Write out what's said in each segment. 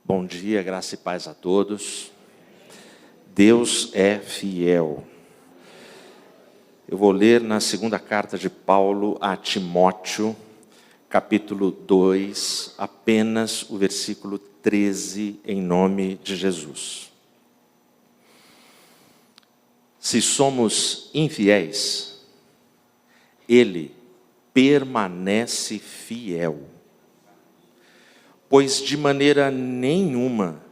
Bom dia, graça e paz a todos. Deus é fiel. Eu vou ler na segunda carta de Paulo a Timóteo, capítulo 2, apenas o versículo 13, em nome de Jesus. Se somos infiéis, Ele permanece fiel, pois de maneira nenhuma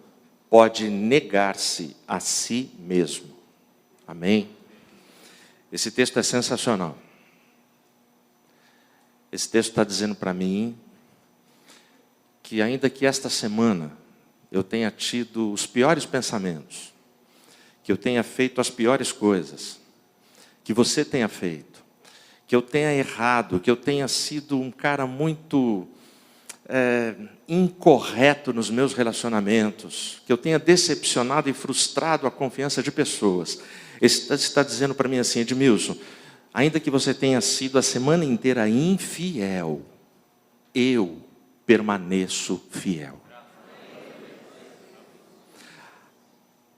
pode negar-se a si mesmo. Amém? Esse texto é sensacional. Esse texto está dizendo para mim que ainda que esta semana eu tenha tido os piores pensamentos, que eu tenha feito as piores coisas, que você tenha feito, que eu tenha errado, que eu tenha sido um cara muito incorreto nos meus relacionamentos, que eu tenha decepcionado e frustrado a confiança de pessoas. Ele está dizendo para mim assim: Edmilson, ainda que você tenha sido a semana inteira infiel, eu permaneço fiel.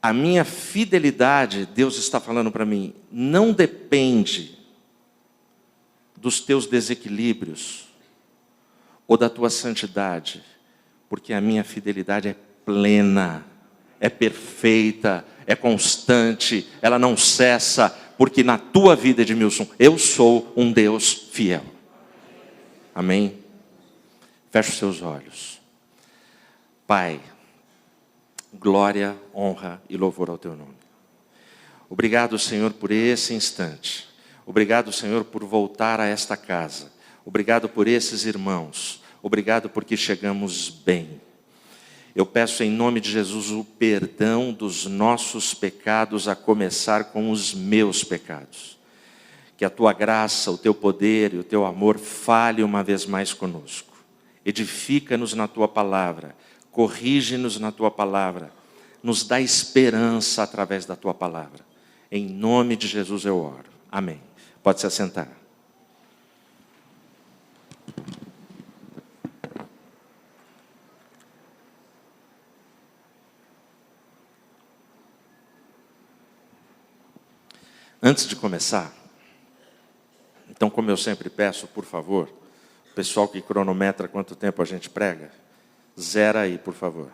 A minha fidelidade, Deus está falando para mim, não depende dos teus desequilíbrios ou da tua santidade, porque a minha fidelidade é plena, é perfeita, é constante, ela não cessa, porque na tua vida, Edmilson, eu sou um Deus fiel. Amém? Feche os seus olhos. Pai, glória, honra e louvor ao teu nome. Obrigado, Senhor, por esse instante. Obrigado, Senhor, por voltar a esta casa. Obrigado por esses irmãos. Obrigado porque chegamos bem. Eu peço em nome de Jesus o perdão dos nossos pecados, a começar com os meus pecados. Que a tua graça, o teu poder e o teu amor fale uma vez mais conosco. Edifica-nos na tua palavra. Corrige-nos na tua palavra. Nos dá esperança através da tua palavra. Em nome de Jesus eu oro. Amém. Pode se assentar. Antes de começar, então, como eu sempre peço, por favor, o pessoal que cronometra quanto tempo a gente prega, zera aí, por favor.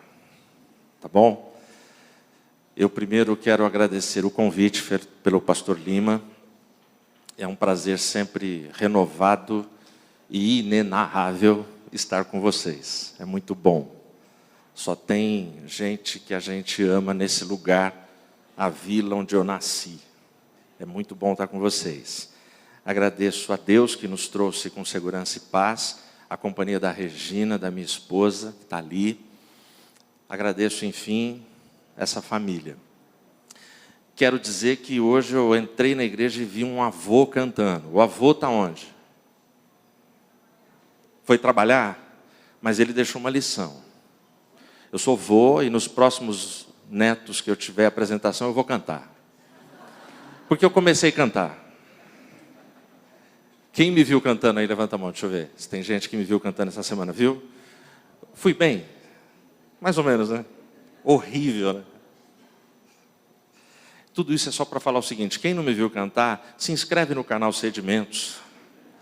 Tá bom? Eu primeiro quero agradecer o convite pelo pastor Lima. É um prazer sempre renovado e inenarrável estar com vocês. É muito bom. Só tem gente que a gente ama nesse lugar, a vila onde eu nasci. É muito bom estar com vocês. Agradeço a Deus que nos trouxe com segurança e paz, a companhia da Regina, da minha esposa, que está ali. Agradeço, enfim, essa família. Quero dizer que hoje eu entrei na igreja e vi um avô cantando. O avô está onde? Foi trabalhar, mas ele deixou uma lição. Eu sou avô e nos próximos netos que eu tiver apresentação eu vou cantar. Porque eu comecei a cantar. Quem me viu cantando aí, levanta a mão, deixa eu ver. Se tem gente que me viu cantando essa semana, viu? Fui bem? Mais ou menos, né? Horrível, né? Tudo isso é só para falar o seguinte: quem não me viu cantar, se inscreve no canal Sedimentos.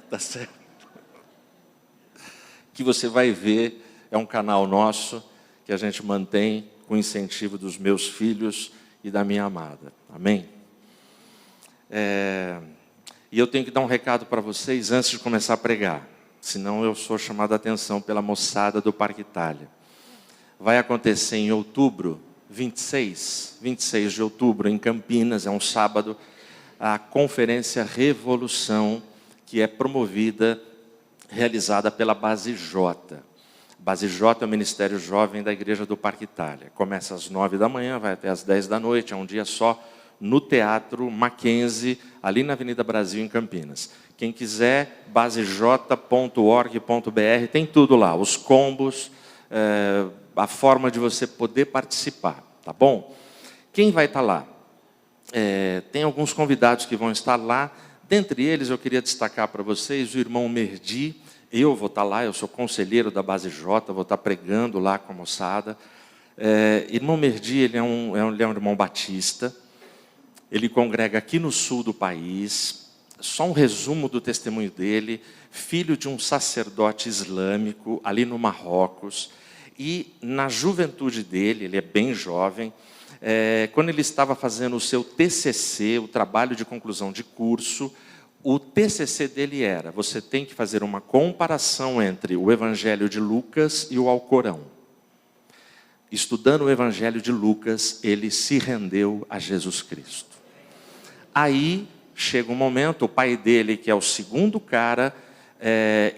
Tá certo? Que você vai ver, é um canal nosso, que a gente mantém com incentivo dos meus filhos e da minha amada. Amém? E eu tenho que dar um recado para vocês antes de começar a pregar, senão eu sou chamado a atenção pela moçada do Parque Itália. Vai acontecer em outubro, 26 de outubro, em Campinas, é um sábado, a Conferência Revolução, que é promovida, realizada pela Base J. Base J é o Ministério Jovem da Igreja do Parque Itália. Começa às 9 da manhã, vai até às 10 da noite, é um dia só, no Teatro Mackenzie, ali na Avenida Brasil, em Campinas. Quem quiser, basej.org.br, tem tudo lá, os combos, a forma de você poder participar, tá bom? Quem vai estar lá? Tem alguns convidados que vão estar lá, dentre eles eu queria destacar para vocês o irmão Merdi. Eu vou estar lá, eu sou conselheiro da Base J, vou estar pregando lá com a moçada. Irmão Merdi, ele é um irmão batista, ele congrega aqui no sul do país. Só um resumo do testemunho dele: filho de um sacerdote islâmico ali no Marrocos, e na juventude dele, ele é bem jovem, quando ele estava fazendo o seu TCC, o trabalho de conclusão de curso, o TCC dele era: você tem que fazer uma comparação entre o Evangelho de Lucas e o Alcorão. Estudando o Evangelho de Lucas, ele se rendeu a Jesus Cristo. Aí chega um momento, o pai dele, que é o segundo cara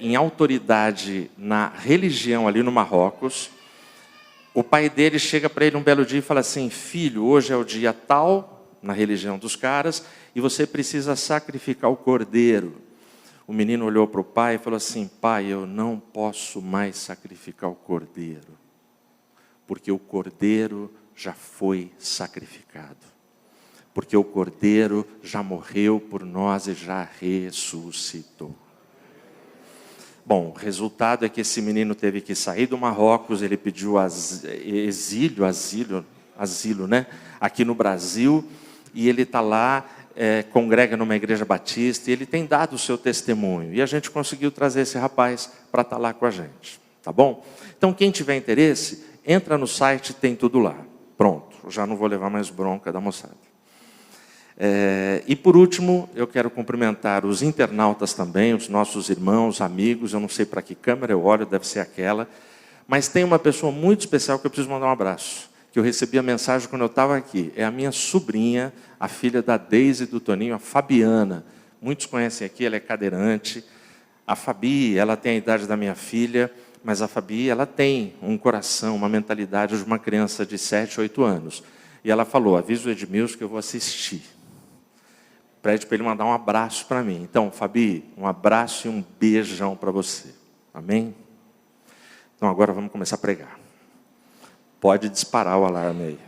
em autoridade na religião ali no Marrocos, o pai dele chega para ele um belo dia e fala assim: filho, hoje é o dia tal, na religião dos caras, e você precisa sacrificar o cordeiro. O menino olhou para o pai e falou assim: pai, eu não posso mais sacrificar o cordeiro, porque o cordeiro já foi sacrificado. Porque o cordeiro já morreu por nós e já ressuscitou. Bom, o resultado é que esse menino teve que sair do Marrocos, ele pediu asilo, né? Aqui no Brasil, e ele está lá, congrega numa igreja batista, e ele tem dado o seu testemunho. E a gente conseguiu trazer esse rapaz para estar lá com a gente, tá bom? Então, quem tiver interesse, entra no site, tem tudo lá. Pronto, já não vou levar mais bronca da moçada. E por último, eu quero cumprimentar os internautas também, os nossos irmãos, amigos. Eu não sei para que câmera eu olho, deve ser aquela. Mas tem uma pessoa muito especial que eu preciso mandar um abraço, que eu recebi a mensagem quando eu estava aqui. É a minha sobrinha, a filha da Deise e do Toninho, a Fabiana. Muitos conhecem aqui, ela é cadeirante. A Fabi, ela tem a idade da minha filha, mas a Fabi, ela tem um coração, uma mentalidade de uma criança de 7, 8 anos. E ela falou: avisa o Edmilson que eu vou assistir. Pede para ele mandar um abraço para mim. Então, Fabi, um abraço e um beijão para você. Amém? Então, agora vamos começar a pregar. Pode disparar o alarme aí.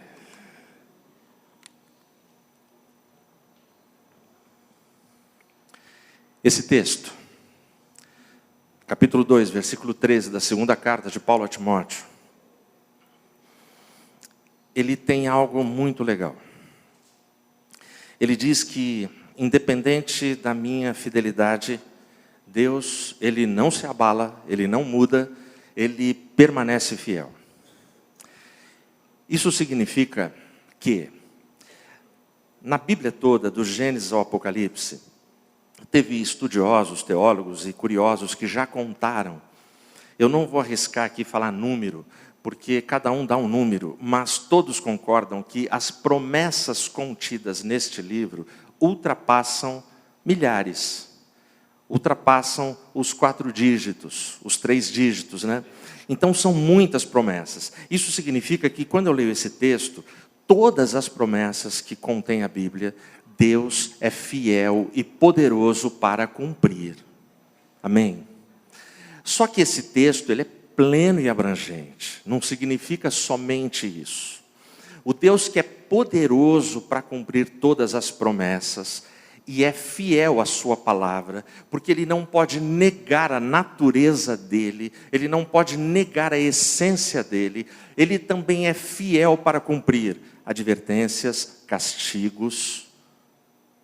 Esse texto, capítulo 2, versículo 13, da segunda carta de Paulo a Timóteo, ele tem algo muito legal. Ele diz que, independente da minha fidelidade, Deus, ele não se abala, ele não muda, ele permanece fiel. Isso significa que, na Bíblia toda, do Gênesis ao Apocalipse, teve estudiosos, teólogos e curiosos que já contaram. Eu não vou arriscar aqui falar número, porque cada um dá um número, mas todos concordam que as promessas contidas neste livro ultrapassam milhares, ultrapassam os 4 dígitos, os 3 dígitos, né? Então são muitas promessas. Isso significa que quando eu leio esse texto, todas as promessas que contém a Bíblia, Deus é fiel e poderoso para cumprir. Amém? Só que esse texto, ele é pleno e abrangente. Não significa somente isso. O Deus que é poderoso para cumprir todas as promessas e é fiel à sua palavra, porque ele não pode negar a natureza dele, ele não pode negar a essência dele, ele também é fiel para cumprir advertências, castigos,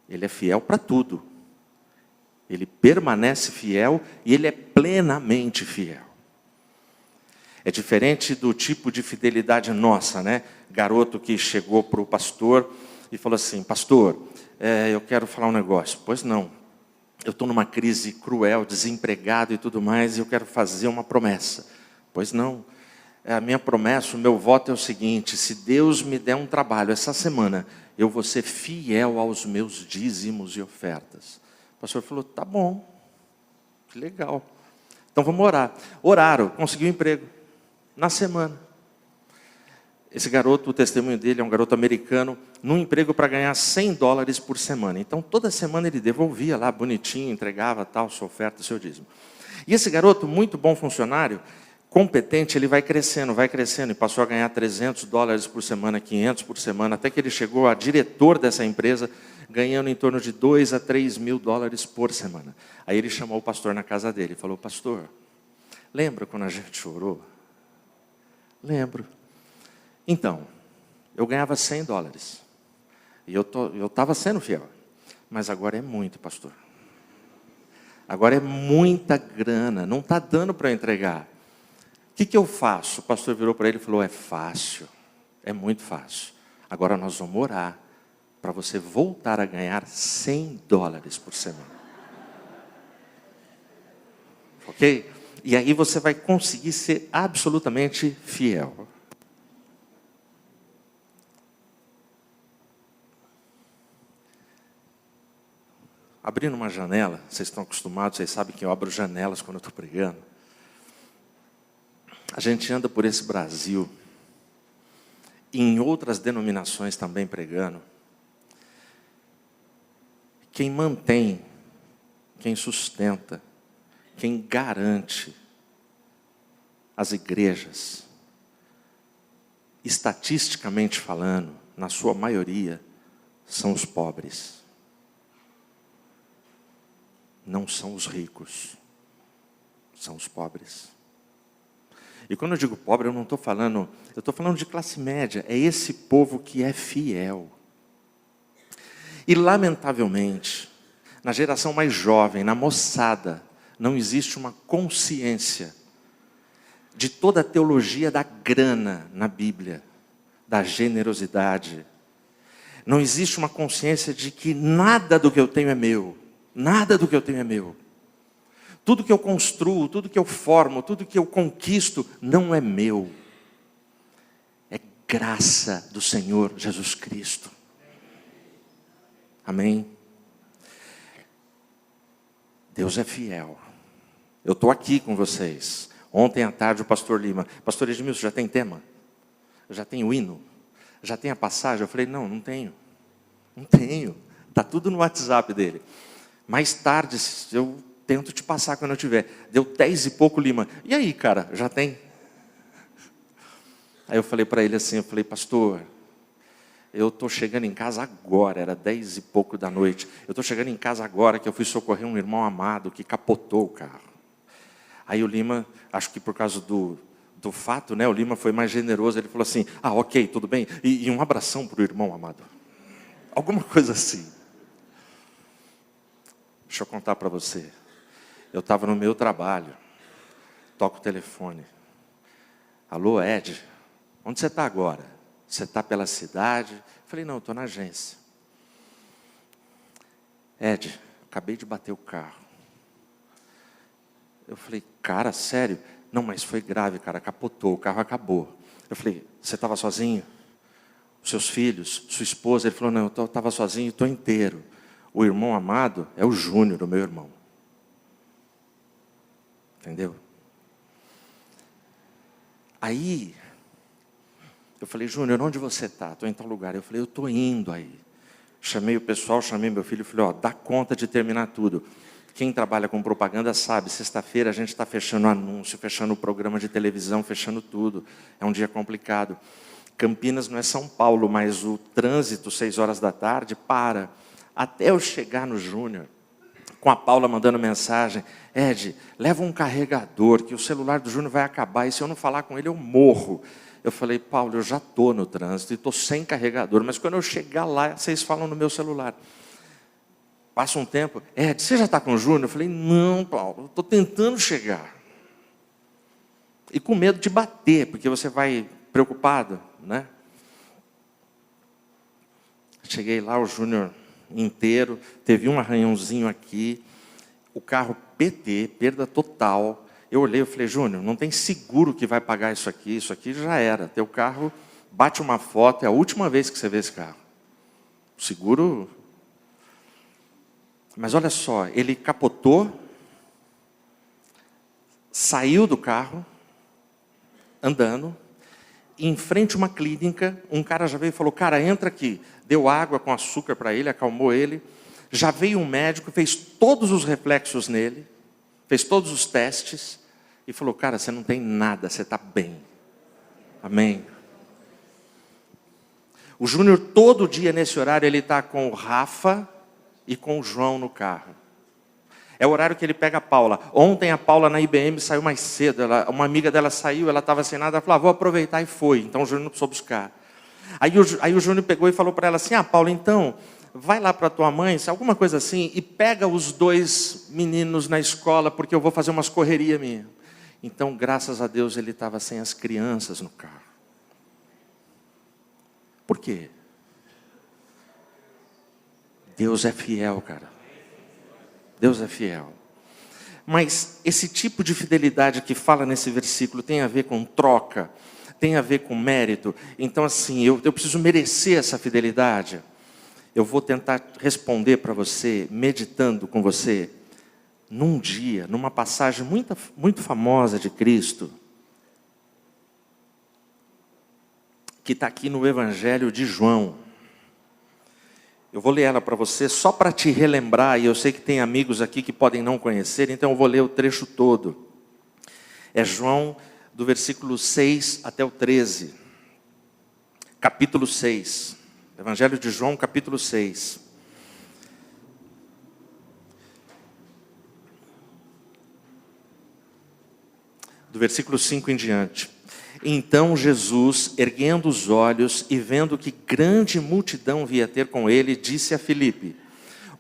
ele é fiel para tudo. Ele permanece fiel e ele é plenamente fiel. É diferente do tipo de fidelidade nossa, né? Garoto que chegou para o pastor e falou assim: pastor, eu quero falar um negócio. Pois não, eu estou numa crise cruel, desempregado e tudo mais, e eu quero fazer uma promessa. Pois não, a minha promessa, o meu voto é o seguinte: se Deus me der um trabalho essa semana, eu vou ser fiel aos meus dízimos e ofertas. O pastor falou: tá bom, que legal. Então vamos orar. Oraram, conseguiu um emprego. Na semana. Esse garoto, o testemunho dele é um garoto americano, num emprego para ganhar $100 por semana. Então, toda semana ele devolvia lá, bonitinho, entregava tal, sua oferta, seu dízimo. E esse garoto, muito bom funcionário, competente, ele vai crescendo, e passou a ganhar $300 por semana, 500 por semana, até que ele chegou a diretor dessa empresa, ganhando em torno de $2 a $3 mil por semana. Aí ele chamou o pastor na casa dele e falou: pastor, lembra quando a gente orou? Lembro. Então, eu ganhava $100. E eu estava sendo fiel. Mas agora é muito, pastor. Agora é muita grana, não está dando para entregar. O que eu faço? O pastor virou para ele e falou, é fácil, é muito fácil. Agora nós vamos orar para você voltar a ganhar $100 por semana. Ok? E aí você vai conseguir ser absolutamente fiel. Abrindo uma janela, vocês estão acostumados, vocês sabem que eu abro janelas quando eu estou pregando. A gente anda por esse Brasil, e em outras denominações também pregando. Quem mantém, quem sustenta, quem garante as igrejas, estatisticamente falando, na sua maioria, são os pobres. Não são os ricos, são os pobres. E quando eu digo pobre, eu estou falando de classe média. É esse povo que é fiel. E lamentavelmente, na geração mais jovem, na moçada, não existe uma consciência de toda a teologia da grana na Bíblia, da generosidade. Não existe uma consciência de que nada do que eu tenho é meu. Nada do que eu tenho é meu. Tudo que eu construo, tudo que eu formo, tudo que eu conquisto, não é meu. É graça do Senhor Jesus Cristo. Amém? Deus é fiel. Eu estou aqui com vocês. Ontem à tarde o pastor Lima, pastor Edmilson, já tem tema? Já tem o hino? Já tem a passagem? Eu falei, não tenho. Não tenho. Está tudo no WhatsApp dele. Mais tarde, eu tento te passar quando eu tiver. Deu 10 e pouco, Lima. E aí, cara, já tem? Aí eu falei para ele assim, pastor, eu estou chegando em casa agora, era 10 e pouco da noite. Eu estou chegando em casa agora que eu fui socorrer um irmão amado que capotou o carro. Aí o Lima, acho que por causa do fato, né, o Lima foi mais generoso. Ele falou assim, ok, tudo bem. E um abração para o irmão amado. Alguma coisa assim. Deixa eu contar para você. Eu estava no meu trabalho. Toco o telefone. Alô, Ed, onde você está agora? Você está pela cidade? Eu falei, não, eu estou na agência. Ed, acabei de bater o carro. Eu falei, cara, sério? Não, mas foi grave, cara, capotou, o carro acabou. Eu falei, você estava sozinho? Os seus filhos, sua esposa? Ele falou, não, eu estava sozinho, estou inteiro. O irmão amado é o Júnior, o meu irmão. Entendeu? Aí, eu falei, Júnior, onde você está? Estou em tal lugar. Eu falei, eu estou indo aí. Chamei o pessoal, chamei meu filho e falei, dá conta de terminar tudo. Quem trabalha com propaganda sabe, sexta-feira a gente está fechando anúncio, fechando o programa de televisão, fechando tudo. É um dia complicado. Campinas não é São Paulo, mas o trânsito, 6 horas da tarde, para. Até eu chegar no Júnior, com a Paula mandando mensagem, Ed, leva um carregador, que o celular do Júnior vai acabar, e se eu não falar com ele, eu morro. Eu falei, Paulo, eu já estou no trânsito, e estou sem carregador, mas quando eu chegar lá, vocês falam no meu celular. Passa um tempo, Ed, você já está com o Júnior? Eu falei, não, Paulo, estou tentando chegar. E com medo de bater, porque você vai preocupado, né? Cheguei lá, o Júnior inteiro, teve um arranhãozinho aqui, o carro PT, perda total. Eu olhei e falei, Júnior, não tem seguro que vai pagar isso aqui já era. Teu carro, bate uma foto, é a última vez que você vê esse carro. O seguro... Mas olha só, ele capotou, saiu do carro, andando, e em frente a uma clínica, um cara já veio e falou, cara, entra aqui. Deu água com açúcar para ele, acalmou ele. Já veio um médico, fez todos os reflexos nele, fez todos os testes, e falou, cara, você não tem nada, você está bem. Amém? O Júnior, todo dia nesse horário, ele está com o Rafa e com o João no carro. É o horário que ele pega a Paula. Ontem a Paula na IBM saiu mais cedo. Uma amiga dela saiu, ela estava sem nada. Ela falou, vou aproveitar, e foi. Então o Júnior não precisou buscar. Aí o Júnior pegou e falou para ela assim, Paula, então, vai lá para a tua mãe, alguma coisa assim, e pega os 2 meninos na escola, porque eu vou fazer umas correrias minhas. Então, graças a Deus, ele estava sem as crianças no carro. Por quê? Deus é fiel, cara. Deus é fiel. Mas esse tipo de fidelidade que fala nesse versículo tem a ver com troca, tem a ver com mérito. Então, assim, eu preciso merecer essa fidelidade. Eu vou tentar responder para você, meditando com você, num dia, numa passagem muito, muito famosa de Cristo, que está aqui no Evangelho de João. Eu vou ler ela para você só para te relembrar, e eu sei que tem amigos aqui que podem não conhecer, então eu vou ler o trecho todo. É João, do versículo 6 até o 13. Capítulo 6. Evangelho de João, capítulo 6. Do versículo 5 em diante. Então Jesus, erguendo os olhos e vendo que grande multidão via ter com ele, disse a Filipe,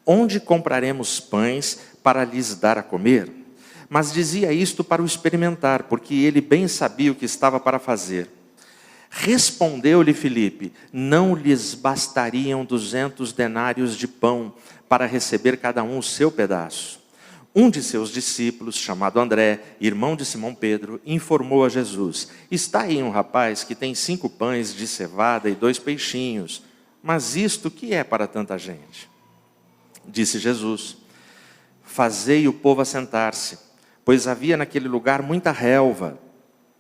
onde compraremos pães para lhes dar a comer? Mas dizia isto para o experimentar, porque ele bem sabia o que estava para fazer. Respondeu-lhe Filipe, não lhes bastariam 200 denários de pão para receber cada um o seu pedaço? Um de seus discípulos, chamado André, irmão de Simão Pedro, informou a Jesus, está aí um rapaz que tem 5 pães de cevada e 2 peixinhos, mas isto que é para tanta gente? Disse Jesus, fazei o povo assentar-se, pois havia naquele lugar muita relva.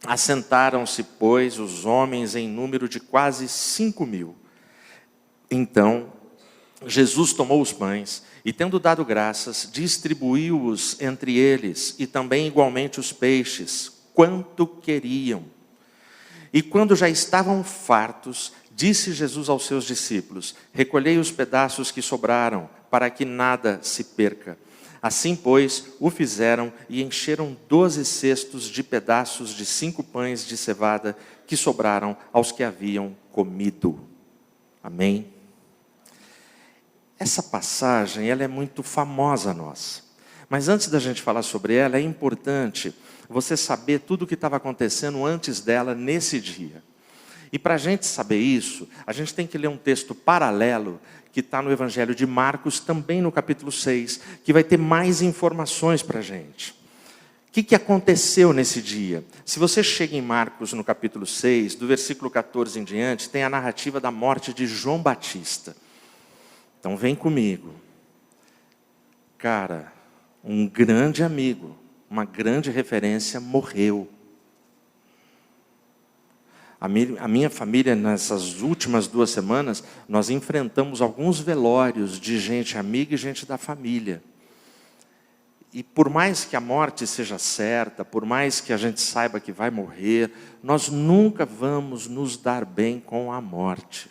Assentaram-se, pois, os homens em número de quase 5.000. Então, Jesus tomou os pães e, tendo dado graças, distribuiu-os entre eles e também igualmente os peixes, quanto queriam. E quando já estavam fartos, disse Jesus aos seus discípulos, recolhei os pedaços que sobraram, para que nada se perca. Assim, pois, o fizeram e encheram 12 cestos de pedaços de 5 pães de cevada que sobraram aos que haviam comido. Amém? Essa passagem, ela é muito famosa nossa. Mas antes da gente falar sobre ela, é importante você saber tudo o que estava acontecendo antes dela nesse dia. E para a gente saber isso, a gente tem que ler um texto paralelo que está no Evangelho de Marcos, também no capítulo 6, que vai ter mais informações para a gente. O que aconteceu nesse dia? Se você chega em Marcos, no capítulo 6, do versículo 14 em diante, tem a narrativa da morte de João Batista. Então vem comigo. Cara, um grande amigo, uma grande referência, morreu. A minha família, nessas últimas 2 semanas, nós enfrentamos alguns velórios de gente amiga e gente da família. E por mais que a morte seja certa, por mais que a gente saiba que vai morrer, nós nunca vamos nos dar bem com a morte.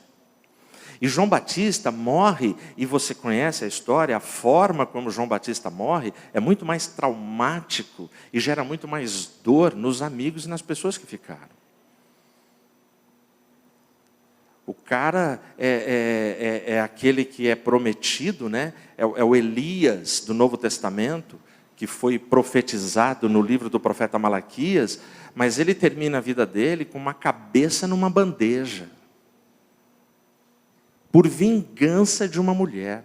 E João Batista morre, e você conhece a história, a forma como João Batista morre é muito mais traumático e gera muito mais dor nos amigos e nas pessoas que ficaram. O cara é aquele que é prometido, né? É o Elias do Novo Testamento, que foi profetizado no livro do profeta Malaquias, mas ele termina a vida dele com uma cabeça numa bandeja, por vingança de uma mulher.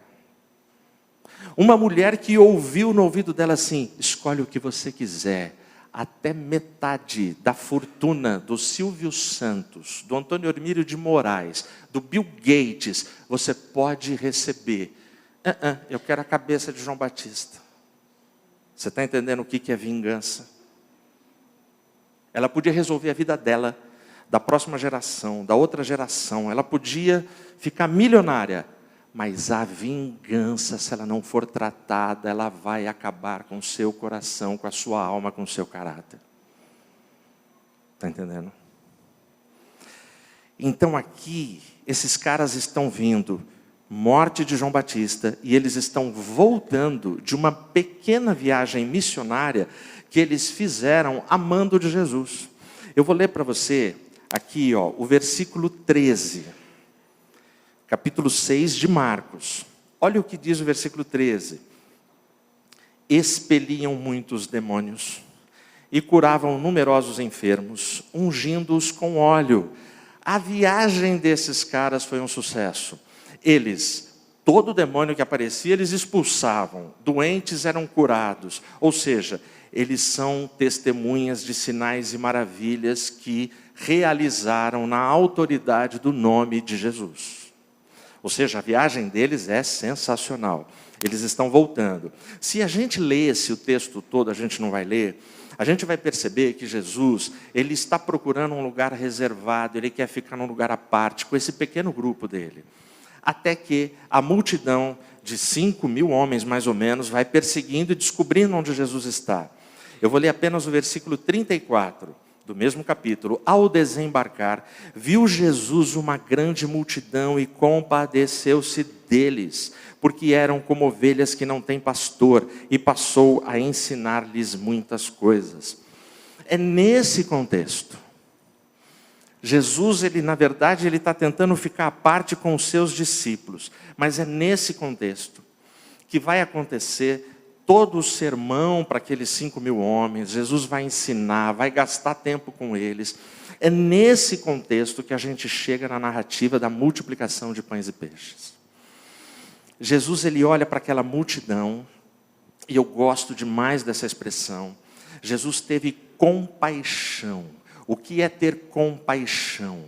Uma mulher que ouviu no ouvido dela assim, escolhe o que você quiser, até metade da fortuna do Silvio Santos, do Antônio Hermílio de Moraes, do Bill Gates, você pode receber. Eu quero a cabeça de João Batista. Você está entendendo o que é vingança? Ela podia resolver a vida dela, da próxima geração, da outra geração. Ela podia ficar milionária. Mas a vingança, se ela não for tratada, ela vai acabar com o seu coração, com a sua alma, com o seu caráter. Está entendendo? Então aqui, esses caras estão vindo morte de João Batista, e eles estão voltando de uma pequena viagem missionária que eles fizeram a mando de Jesus. Eu vou ler para você aqui, o versículo 13, capítulo 6 de Marcos. Olha o que diz o versículo 13. Expeliam muitos demônios e curavam numerosos enfermos, ungindo-os com óleo. A viagem desses caras foi um sucesso. Todo demônio que aparecia, eles expulsavam. Doentes eram curados. Ou seja, eles são testemunhas de sinais e maravilhas que realizaram na autoridade do nome de Jesus. Ou seja, a viagem deles é sensacional. Eles estão voltando. Se a gente lesse o texto todo, a gente não vai ler, a gente vai perceber que Jesus, ele está procurando um lugar reservado, ele quer ficar num lugar à parte, com esse pequeno grupo dele. Até que a multidão de 5.000 homens, mais ou menos, vai perseguindo e descobrindo onde Jesus está. Eu vou ler apenas o versículo 34, do mesmo capítulo. Ao desembarcar, viu Jesus uma grande multidão e compadeceu-se deles, porque eram como ovelhas que não têm pastor, e passou a ensinar-lhes muitas coisas. É nesse contexto. Jesus, na verdade, ele está tentando ficar à parte com os seus discípulos, mas é nesse contexto que vai acontecer todo o sermão para aqueles 5.000 homens. Jesus vai ensinar, vai gastar tempo com eles. É nesse contexto que a gente chega na narrativa da multiplicação de pães e peixes. Jesus, ele olha para aquela multidão, e eu gosto demais dessa expressão. Jesus teve compaixão. O que é ter compaixão?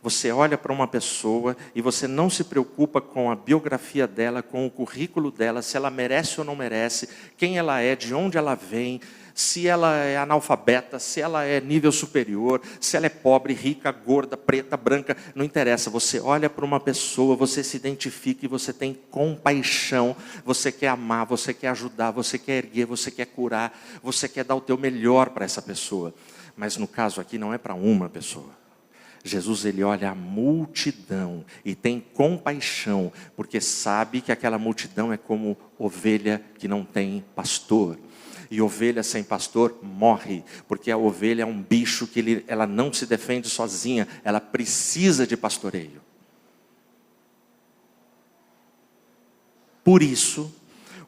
Você olha para uma pessoa e você não se preocupa com a biografia dela, com o currículo dela, se ela merece ou não merece, quem ela é, de onde ela vem, se ela é analfabeta, se ela é nível superior, se ela é pobre, rica, gorda, preta, branca, não interessa. Você olha para uma pessoa, você se identifica e você tem compaixão. Você quer amar, você quer ajudar, você quer erguer, você quer curar, você quer dar o teu melhor para essa pessoa. Mas no caso aqui não é para uma pessoa. Jesus, ele olha a multidão e tem compaixão, porque sabe que aquela multidão é como ovelha que não tem pastor. E ovelha sem pastor morre, porque a ovelha é um bicho que ela não se defende sozinha, ela precisa de pastoreio. Por isso,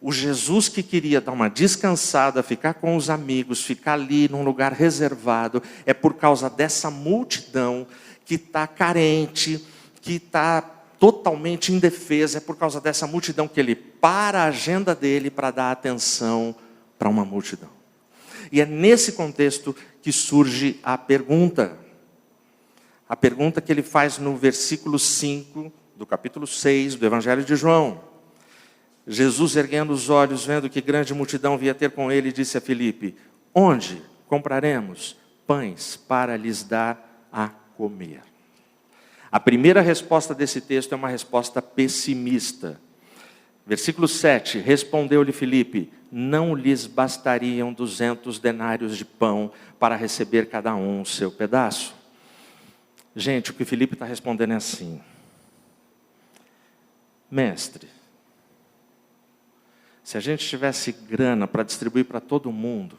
o Jesus que queria dar uma descansada, ficar com os amigos, ficar ali num lugar reservado, é por causa dessa multidão que está carente, que está totalmente indefesa, é por causa dessa multidão que ele para a agenda dele para dar atenção para uma multidão. E é nesse contexto que surge a pergunta. A pergunta que ele faz no versículo 5 do capítulo 6 do Evangelho de João. Jesus, erguendo os olhos, vendo que grande multidão via ter com ele, disse a Filipe: onde compraremos pães para lhes dar a comer? A primeira resposta desse texto é uma resposta pessimista. Versículo 7, respondeu-lhe Filipe: não lhes bastariam 200 denários de pão para receber cada um o seu pedaço? Gente, o que Filipe está respondendo é assim: mestre, se a gente tivesse grana para distribuir para todo mundo,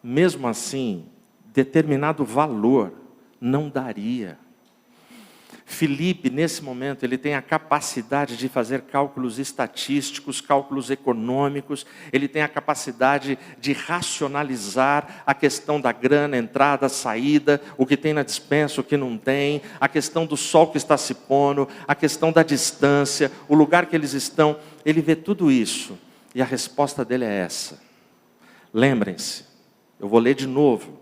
mesmo assim, determinado valor não daria. Filipe, nesse momento, ele tem a capacidade de fazer cálculos estatísticos, cálculos econômicos, ele tem a capacidade de racionalizar a questão da grana, entrada, saída, o que tem na despensa, o que não tem, a questão do sol que está se pondo, a questão da distância, o lugar que eles estão. Ele vê tudo isso e a resposta dele é essa. Lembrem-se, eu vou ler de novo,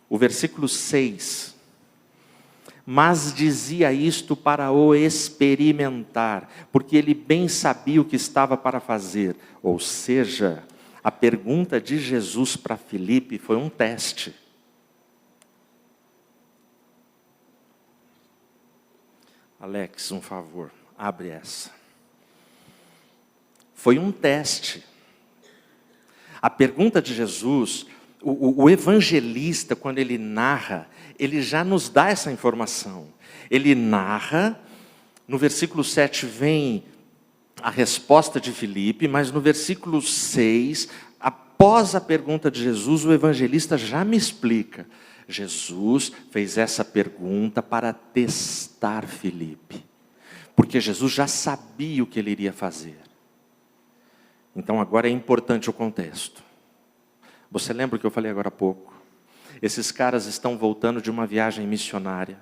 o versículo 6. Mas dizia isto para o experimentar, porque ele bem sabia o que estava para fazer. Ou seja, a pergunta de Jesus para Filipe foi um teste. Alex, um favor, abre essa. Foi um teste. A pergunta de Jesus, o evangelista, quando ele narra, ele já nos dá essa informação. Ele narra No versículo 7 vem a resposta de Filipe, mas no versículo 6, após a pergunta de Jesus, o evangelista já me explica. Jesus fez essa pergunta para testar Filipe, porque Jesus já sabia o que ele iria fazer. Então agora é importante o contexto. Você lembra o que eu falei agora há pouco? Esses caras estão voltando de uma viagem missionária.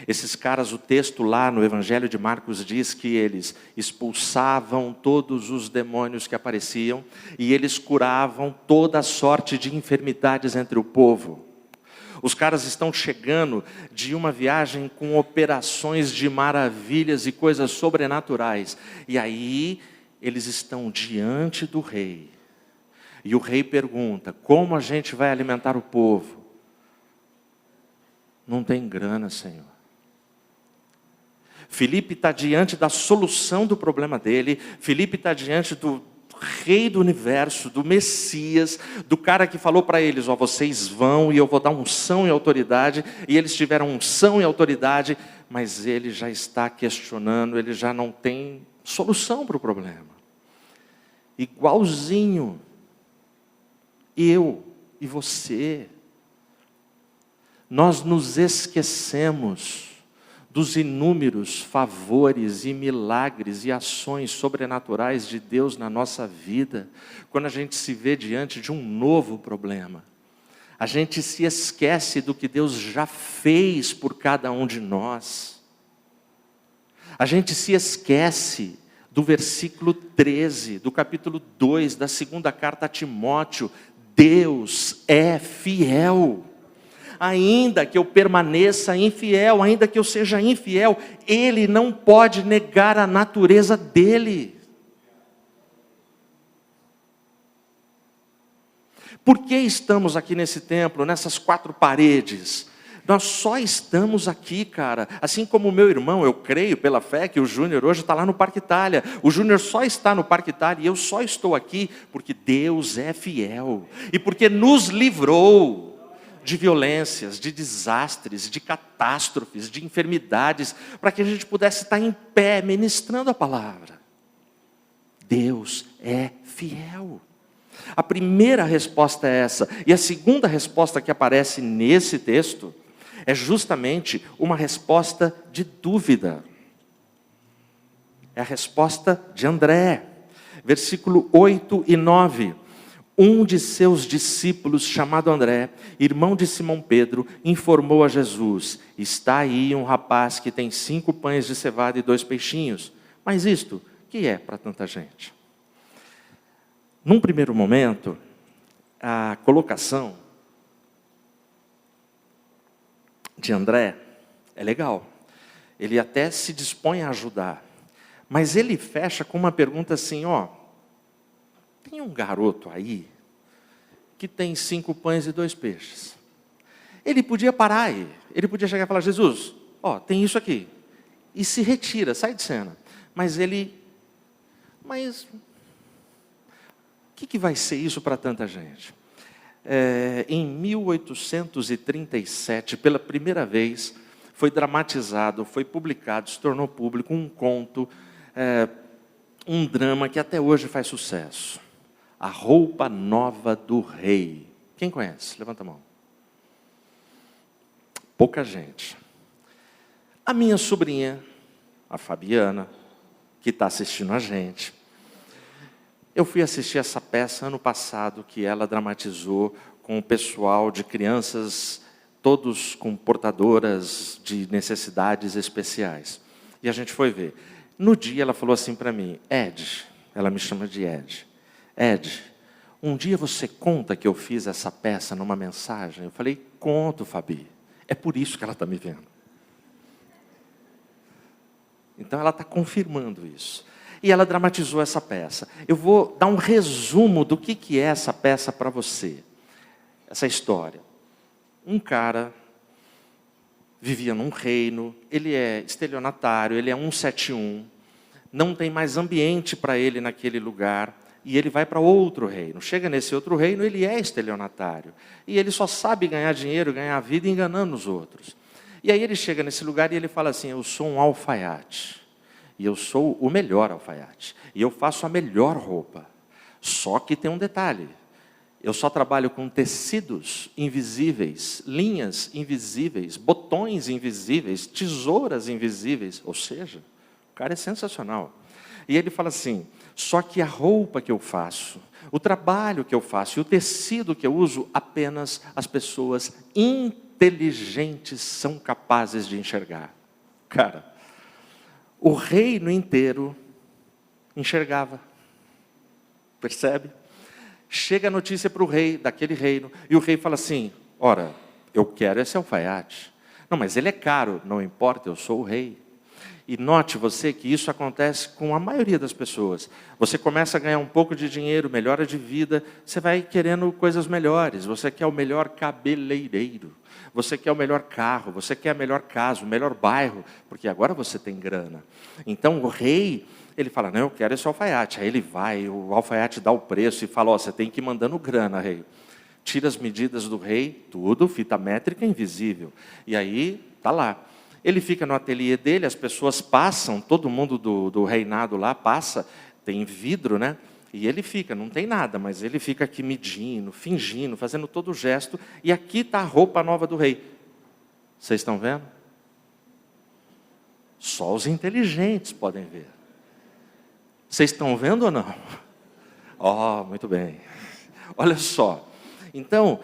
Esses caras, o texto lá no Evangelho de Marcos diz que eles expulsavam todos os demônios que apareciam e eles curavam toda sorte de enfermidades entre o povo. Os caras estão chegando de uma viagem com operações de maravilhas e coisas sobrenaturais. E aí eles estão diante do rei. E o rei pergunta: como a gente vai alimentar o povo? Não tem grana, Senhor. Filipe está diante da solução do problema dele. Filipe está diante do rei do universo, do Messias, do cara que falou para eles: ó, vocês vão e eu vou dar unção e autoridade. E eles tiveram unção e autoridade, mas ele já está questionando, ele já não tem solução para o problema. Igualzinho eu e você, nós nos esquecemos dos inúmeros favores e milagres e ações sobrenaturais de Deus na nossa vida, quando a gente se vê diante de um novo problema. A gente se esquece do que Deus já fez por cada um de nós. A gente se esquece do versículo 13, do capítulo 2, da segunda carta a Timóteo: Deus é fiel. Ainda que eu permaneça infiel, ainda que eu seja infiel, Ele não pode negar a natureza dEle. Por que estamos aqui nesse templo, nessas 4 paredes? Nós só estamos aqui, cara. Assim como o meu irmão, eu creio pela fé que o Júnior hoje está lá no Parque Itália. O Júnior só está no Parque Itália e eu só estou aqui porque Deus é fiel. E porque nos livrou de violências, de desastres, de catástrofes, de enfermidades, para que a gente pudesse estar em pé, ministrando a palavra. Deus é fiel. A primeira resposta é essa. E a segunda resposta que aparece nesse texto é justamente uma resposta de dúvida. É a resposta de André. Versículo 8 e 9. Um de seus discípulos, chamado André, irmão de Simão Pedro, informou a Jesus: está aí um rapaz que tem 5 pães de cevada e 2 peixinhos. Mas isto, que é para tanta gente? Num primeiro momento, a colocação de André é legal. Ele até se dispõe a ajudar. Mas ele fecha com uma pergunta assim: ó, tem um garoto aí que tem 5 pães e 2 peixes. Ele podia parar aí. Ele podia chegar e falar: Jesus, ó, tem isso aqui. E se retira, sai de cena. Mas o que vai ser isso para tanta gente? Em 1837, pela primeira vez, foi dramatizado, foi publicado, se tornou público um conto, um drama que até hoje faz sucesso. A Roupa Nova do Rei. Quem conhece? Levanta a mão. Pouca gente. A minha sobrinha, a Fabiana, que está assistindo a gente, eu fui assistir essa peça ano passado, que ela dramatizou com o pessoal de crianças, todos com portadoras de necessidades especiais. E a gente foi ver. No dia ela falou assim para mim: Ed, ela me chama de Ed. Ed, um dia você conta que eu fiz essa peça numa mensagem? Eu falei: conto, Fabi. É por isso que ela está me vendo. Então ela está confirmando isso. E ela dramatizou essa peça. Eu vou dar um resumo do que é essa peça para você. Essa história. Um cara vivia num reino, ele é estelionatário, ele é 171, não tem mais ambiente para ele naquele lugar, e ele vai para outro reino. Chega nesse outro reino, ele é estelionatário. E ele só sabe ganhar dinheiro, ganhar vida enganando os outros. E aí ele chega nesse lugar e ele fala assim: eu sou um alfaiate. E eu sou o melhor alfaiate. E eu faço a melhor roupa. Só que tem um detalhe. Eu só trabalho com tecidos invisíveis, linhas invisíveis, botões invisíveis, tesouras invisíveis. Ou seja, o cara é sensacional. E ele fala assim, só que a roupa que eu faço, o trabalho que eu faço e o tecido que eu uso, apenas as pessoas inteligentes são capazes de enxergar. Cara, o reino inteiro enxergava. Percebe? Chega a notícia para o rei daquele reino, e o rei fala assim, ora, eu quero esse alfaiate. Não, mas ele é caro, não importa, eu sou o rei. E note você que isso acontece com a maioria das pessoas. Você começa a ganhar um pouco de dinheiro, melhora de vida, você vai querendo coisas melhores. Você quer o melhor cabeleireiro, você quer o melhor carro, você quer a melhor casa, o melhor bairro, porque agora você tem grana. Então o rei, ele fala, não, eu quero esse alfaiate. Aí ele vai, o alfaiate dá o preço e fala, ó, você tem que ir mandando grana, rei. Tira as medidas do rei, tudo, fita métrica invisível. E aí, tá lá. Ele fica no ateliê dele, as pessoas passam, todo mundo do reinado lá passa, tem vidro, né? E ele fica, não tem nada, mas ele fica aqui medindo, fingindo, fazendo todo o gesto. E aqui está a roupa nova do rei. Vocês estão vendo? Só os inteligentes podem ver. Vocês estão vendo ou não? Oh, muito bem. Olha só. Então,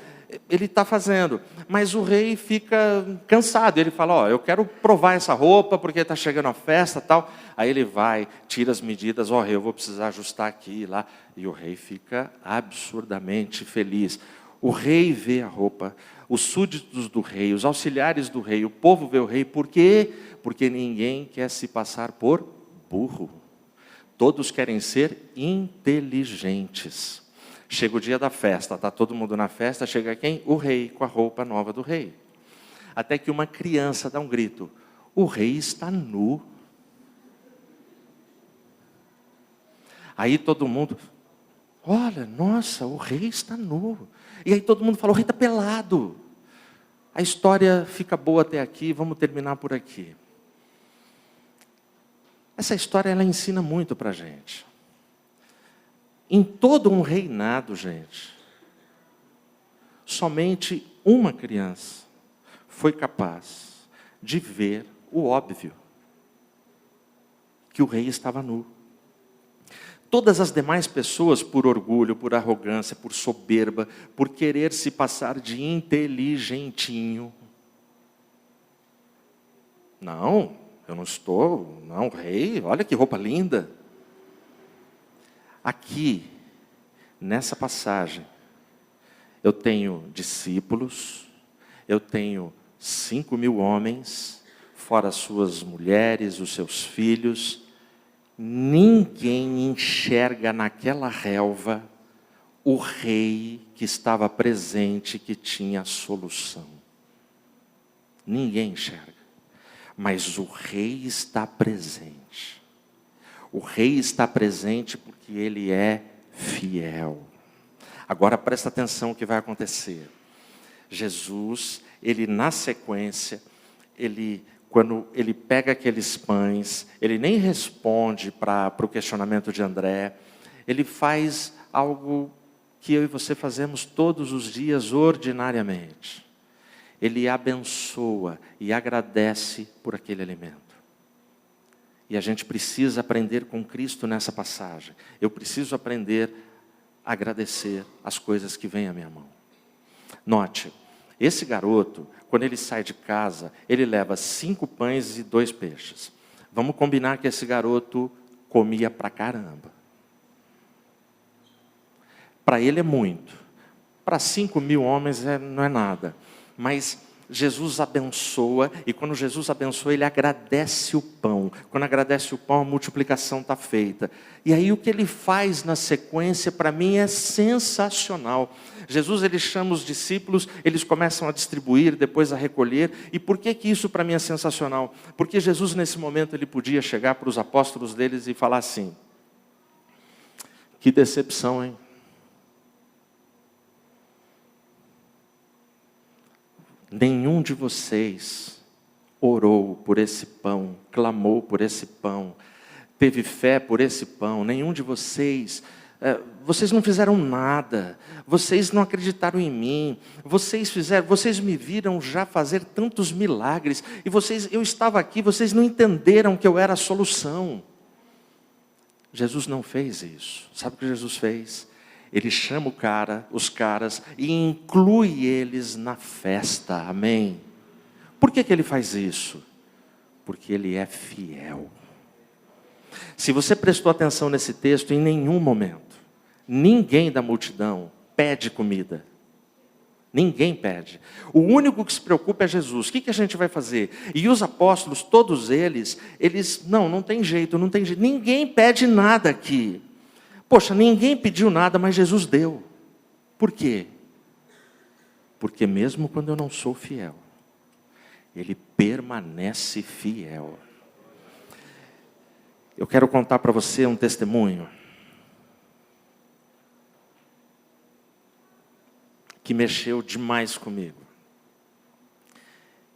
ele está fazendo, mas o rei fica cansado. Ele fala, ó, eu quero provar essa roupa, porque está chegando a festa e tal. Aí ele vai, tira as medidas, ó, rei, eu vou precisar ajustar aqui e lá. E o rei fica absurdamente feliz. O rei vê a roupa, os súditos do rei, os auxiliares do rei, o povo vê o rei. Por quê? Porque ninguém quer se passar por burro. Todos querem ser inteligentes. Chega o dia da festa, está todo mundo na festa, chega quem? O rei, com a roupa nova do rei. Até que uma criança dá um grito, o rei está nu. Aí todo mundo, olha, nossa, o rei está nu. E aí todo mundo fala, o rei está pelado. A história fica boa até aqui, vamos terminar por aqui. Essa história, ela ensina muito para a gente. Em todo um reinado, gente, somente uma criança foi capaz de ver o óbvio, que o rei estava nu. Todas as demais pessoas, por orgulho, por arrogância, por soberba, por querer se passar de inteligentinho. Não, eu não estou, não, rei, olha que roupa linda. Aqui, nessa passagem, eu tenho discípulos, eu tenho 5.000 homens, fora as suas mulheres, os seus filhos. Ninguém enxerga naquela relva o rei que estava presente, que tinha a solução. Ninguém enxerga. Mas o rei está presente. O rei está presente porque ele é fiel. Agora presta atenção o que vai acontecer. Jesus, ele na sequência, quando ele pega aqueles pães, ele nem responde para o questionamento de André, ele faz algo que eu e você fazemos todos os dias ordinariamente. Ele abençoa e agradece por aquele alimento. E a gente precisa aprender com Cristo nessa passagem. Eu preciso aprender a agradecer as coisas que vêm à minha mão. Note, esse garoto, quando ele sai de casa, ele leva 5 pães e 2 peixes. Vamos combinar que esse garoto comia pra caramba. Para ele é muito. Para 5.000 homens não é nada. Mas Jesus abençoa, e quando Jesus abençoa, ele agradece o pão. Quando agradece o pão, a multiplicação está feita. E aí o que ele faz na sequência, para mim, é sensacional. Jesus, ele chama os discípulos, eles começam a distribuir, depois a recolher. E por que isso para mim é sensacional? Porque Jesus, nesse momento, ele podia chegar para os apóstolos deles e falar assim, que decepção, hein? Nenhum de vocês orou por esse pão, clamou por esse pão, teve fé por esse pão, nenhum de vocês, vocês não fizeram nada, vocês não acreditaram em mim, vocês me viram já fazer tantos milagres, e eu estava aqui, vocês não entenderam que eu era a solução. Jesus não fez isso. Sabe o que Jesus fez? Ele chama os caras e inclui eles na festa, amém? Por que ele faz isso? Porque ele é fiel. Se você prestou atenção nesse texto, em nenhum momento, ninguém da multidão pede comida. Ninguém pede. O único que se preocupa é Jesus. O que a gente vai fazer? E os apóstolos, todos eles, não tem jeito, não tem jeito. Ninguém pede nada aqui. Poxa, ninguém pediu nada, mas Jesus deu. Por quê? Porque mesmo quando eu não sou fiel, Ele permanece fiel. Eu quero contar para você um testemunho que mexeu demais comigo.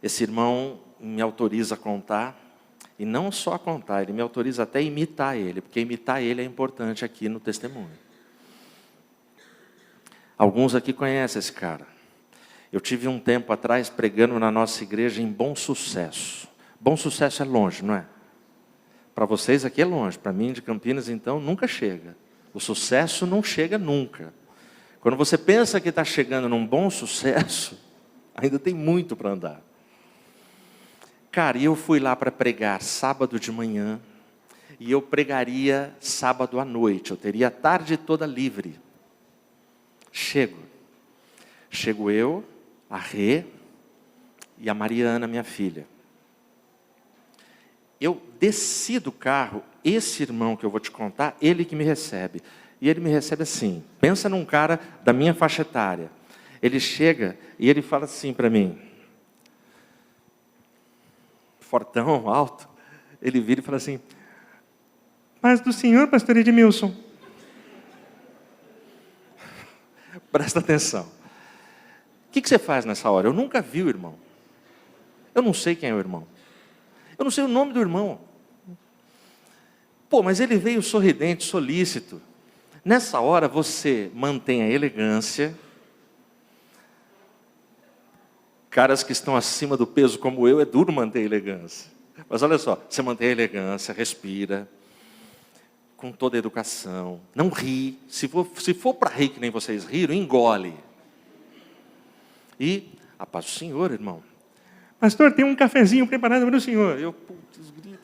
Esse irmão me autoriza a contar, e não só a contar, ele me autoriza até a imitar ele, porque imitar ele é importante aqui no testemunho. Alguns aqui conhecem esse cara. Eu tive um tempo atrás pregando na nossa igreja em Bom Sucesso. Bom Sucesso é longe, não é? Para vocês aqui é longe, para mim de Campinas então nunca chega. O sucesso não chega nunca. Quando você pensa que está chegando num bom sucesso, ainda tem muito para andar. Cara, e eu fui lá para pregar sábado de manhã, e eu pregaria sábado à noite, eu teria a tarde toda livre. Chego eu, a Rê e a Mariana, minha filha. Eu desci do carro, esse irmão que eu vou te contar, ele que me recebe. E ele me recebe assim, pensa num cara da minha faixa etária. Ele chega e ele fala assim para mim, fortão, alto, ele vira e fala assim, paz do Senhor, pastor Edmilson. Presta atenção. O que você faz nessa hora? Eu nunca vi o irmão. Eu não sei quem é o irmão. Eu não sei o nome do irmão. Pô, mas ele veio sorridente, solícito. Nessa hora você mantém a elegância. Caras que estão acima do peso como eu, é duro manter a elegância. Mas olha só, você mantém a elegância, respira, com toda a educação. Não ri. Se for para rir que nem vocês riram, engole. E a paz do Senhor, irmão. Pastor, tem um cafezinho preparado para o senhor. Eu, putz, grito.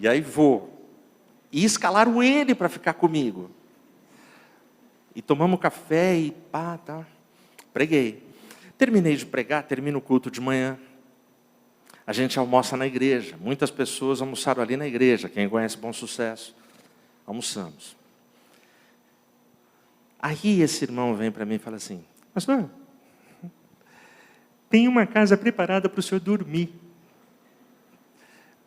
E aí vou. E escalaram ele para ficar comigo. E tomamos café e pá, tá. Preguei. Terminei de pregar, termino o culto de manhã. A gente almoça na igreja. Muitas pessoas almoçaram ali na igreja. Quem conhece Bom Sucesso. Almoçamos. Aí esse irmão vem para mim e fala assim, pastor, tem uma casa preparada para o senhor dormir.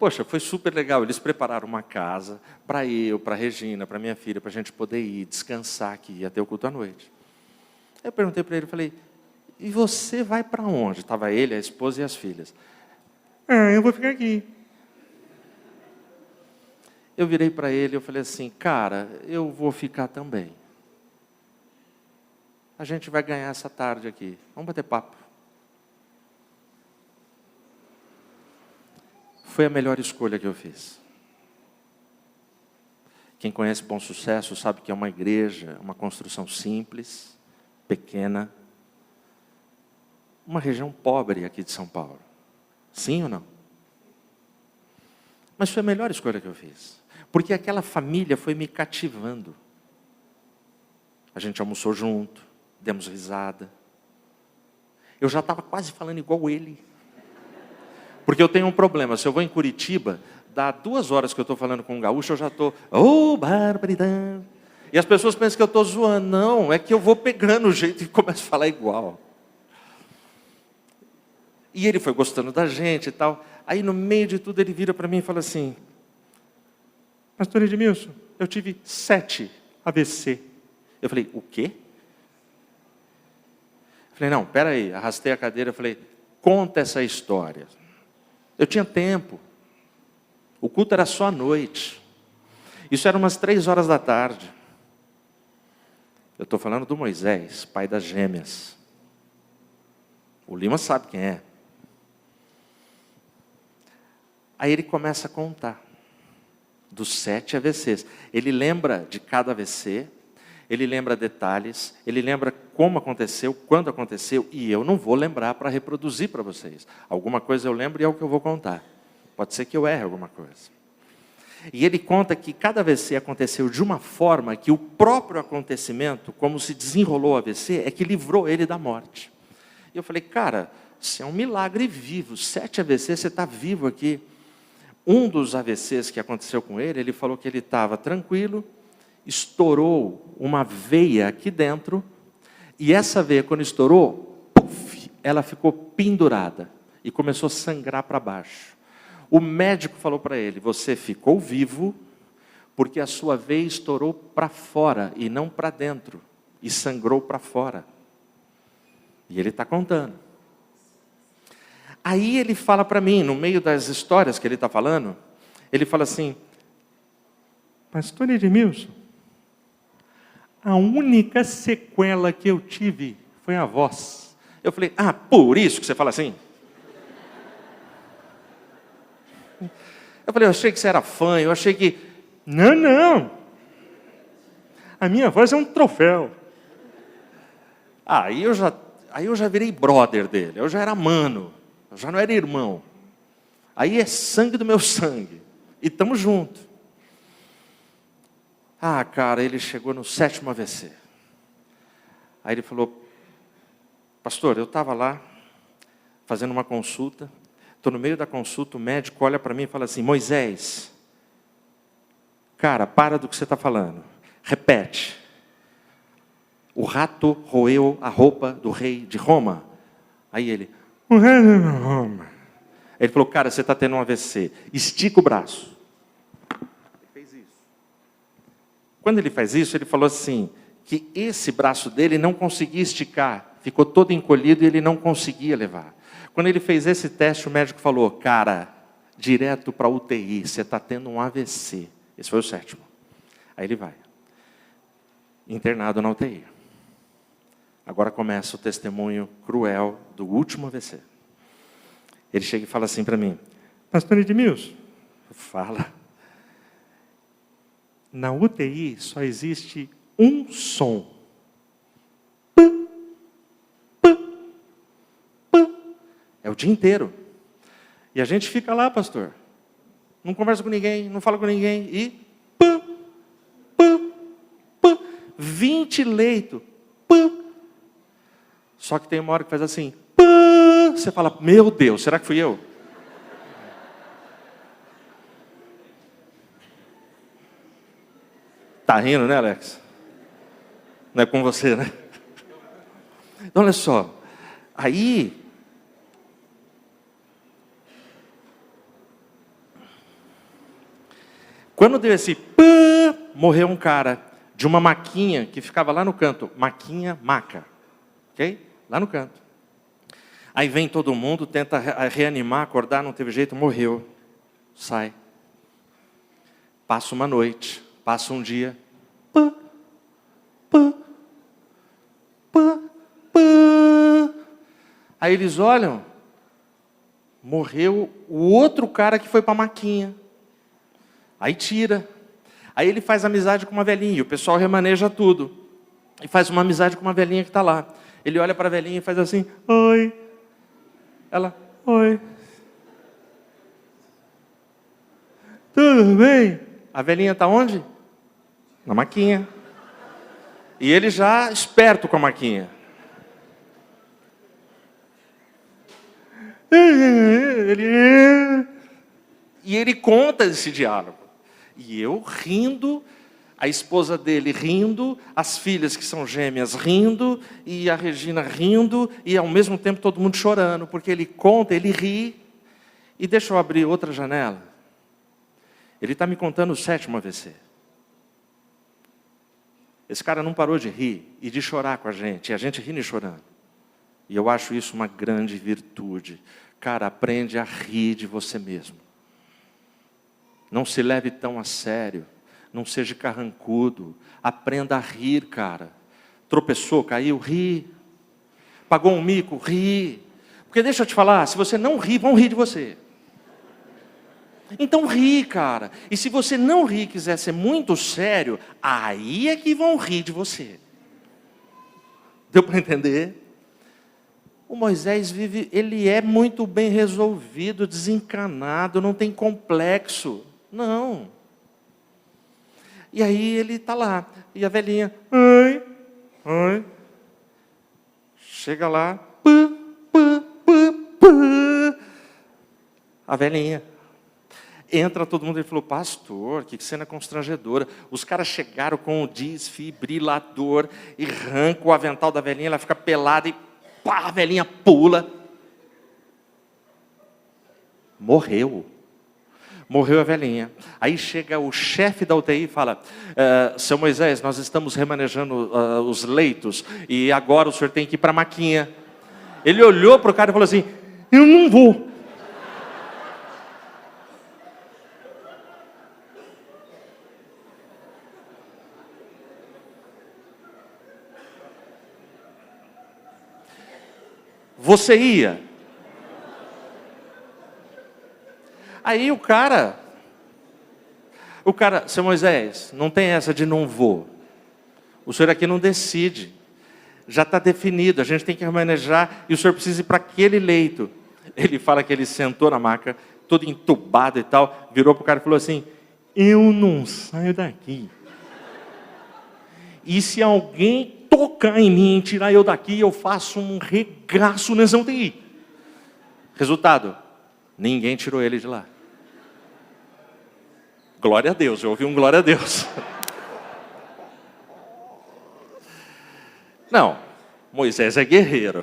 Poxa, foi super legal. Eles prepararam uma casa para eu, para a Regina, para minha filha, para a gente poder ir descansar aqui, ia ter o culto à noite. Aí eu perguntei para ele, falei, e você vai para onde? Estava ele, a esposa e as filhas. Eu vou ficar aqui. Eu virei para ele e falei assim, cara, eu vou ficar também. A gente vai ganhar essa tarde aqui. Vamos bater papo. Foi a melhor escolha que eu fiz. Quem conhece Bom Sucesso sabe que é uma igreja, uma construção simples, pequena, uma região pobre aqui de São Paulo. Sim ou não? Mas foi a melhor escolha que eu fiz. Porque aquela família foi me cativando. A gente almoçou junto, demos risada. Eu já estava quase falando igual ele. Porque eu tenho um problema, se eu vou em Curitiba, dá 2 horas que eu estou falando com um gaúcho, eu já estou, barbaridade. E as pessoas pensam que eu estou zoando. Não, é que eu vou pegando o jeito e começo a falar igual. E ele foi gostando da gente e tal. Aí no meio de tudo ele vira para mim e fala assim, pastor Edmilson, eu tive 7 AVC. Eu falei, o quê? Eu falei, não, peraí, arrastei a cadeira e falei, conta essa história. Eu tinha tempo. O culto era só à noite. Isso era umas 3 horas da tarde. Eu estou falando do Moisés, pai das gêmeas. O Lima sabe quem é. Aí ele começa a contar dos 7 AVCs. Ele lembra de cada AVC, ele lembra detalhes, ele lembra como aconteceu, quando aconteceu, e eu não vou lembrar para reproduzir para vocês. Alguma coisa eu lembro e é o que eu vou contar. Pode ser que eu erre alguma coisa. E ele conta que cada AVC aconteceu de uma forma que o próprio acontecimento, como se desenrolou o AVC, é que livrou ele da morte. E eu falei, cara, isso é um milagre vivo. 7 AVCs, você está vivo aqui. Um dos AVCs que aconteceu com ele, ele falou que ele estava tranquilo, estourou uma veia aqui dentro, e essa veia, quando estourou, puff, ela ficou pendurada e começou a sangrar para baixo. O médico falou para ele, você ficou vivo porque a sua veia estourou para fora e não para dentro, e sangrou para fora. E ele está contando. Aí ele fala para mim, no meio das histórias que ele está falando, ele fala assim, pastor Edmilson, a única sequela que eu tive foi a voz. Eu falei, por isso que você fala assim? Eu falei, eu achei que você era fã, eu achei que... Não. A minha voz é um troféu. Aí eu já virei brother dele, eu já era mano, eu já não era irmão. Aí é sangue do meu sangue. E estamos juntos. Cara, ele chegou no 7º AVC. Aí ele falou, pastor, eu estava lá, fazendo uma consulta, estou no meio da consulta, o médico olha para mim e fala assim, Moisés, cara, para do que você está falando, repete. O rato roeu a roupa do rei de Roma. Aí ele, o rei de Roma. Ele falou, cara, você está tendo um AVC, estica o braço. Ele fez isso. Quando ele faz isso, ele falou assim, que esse braço dele não conseguia esticar, ficou todo encolhido e ele não conseguia levar. Quando ele fez esse teste, o médico falou, cara, direto para a UTI, você está tendo um AVC. Esse foi o 7º. Aí ele vai, internado na UTI. Agora começa o testemunho cruel do último AVC. Ele chega e fala assim para mim, pastor Edmilson, fala, na UTI só existe um som. É o dia inteiro. E a gente fica lá, pastor. Não conversa com ninguém, não fala com ninguém. E 20 leitos. Só que tem uma hora que faz assim. Você fala, meu Deus, será que fui eu? Tá rindo, né, Alex? Não é com você, né? Então, olha só. Aí... Quando deu esse morreu um cara de uma maquinha que ficava lá no canto. Maca. Ok? Lá no canto. Aí vem todo mundo, tenta reanimar, acordar, não teve jeito, morreu. Sai. Passa uma noite, passa um dia. Aí eles olham, morreu o outro cara que foi para a maquinha. Aí tira. Aí ele faz amizade com uma velhinha. E o pessoal remaneja tudo. E faz uma amizade com uma velhinha que está lá. Ele olha para a velhinha e faz assim, oi. Ela, oi. Tudo bem? A velhinha está onde? Na maquinha. E ele já esperto com a maquinha. E ele conta esse diálogo. E eu rindo, a esposa dele rindo, as filhas que são gêmeas rindo, e a Regina rindo, e ao mesmo tempo todo mundo chorando, porque ele conta, ele ri. E deixa eu abrir outra janela. Ele está me contando o 7º AVC. Esse cara não parou de rir e de chorar com a gente rindo e chorando. E eu acho isso uma grande virtude. Cara, aprende a rir de você mesmo. Não se leve tão a sério. Não seja carrancudo. Aprenda a rir, cara. Tropeçou, caiu, ri. Pagou um mico, ri. Porque deixa eu te falar, se você não rir, vão rir de você. Então ri, cara. E se você não rir e quiser ser muito sério, aí é que vão rir de você. Deu para entender? O Moisés vive, ele é muito bem resolvido, desencanado, não tem complexo. Não. E aí ele está lá. E a velhinha, ai, ai. Chega lá, a velhinha. Entra todo mundo e falou, pastor, que cena constrangedora. Os caras chegaram com o desfibrilador e arrancam o avental da velhinha, ela fica pelada e pá, a velhinha pula. Morreu. Morreu a velhinha. Aí chega o chefe da UTI e fala, seu Moisés, nós estamos remanejando os leitos e agora o senhor tem que ir para a maquinha. Ele olhou para o cara e falou assim, eu não vou. Você ia? Aí o cara, seu Moisés, não tem essa de não vou. O senhor aqui não decide. Já está definido, a gente tem que remanejar e o senhor precisa ir para aquele leito. Ele fala que ele sentou na maca, todo entubado e tal, virou para o cara e falou assim, eu não saio daqui. E se alguém tocar em mim, tirar eu daqui, eu faço um regaço nessa UTI. Resultado, ninguém tirou ele de lá. Glória a Deus, eu ouvi um glória a Deus. Não, Moisés é guerreiro.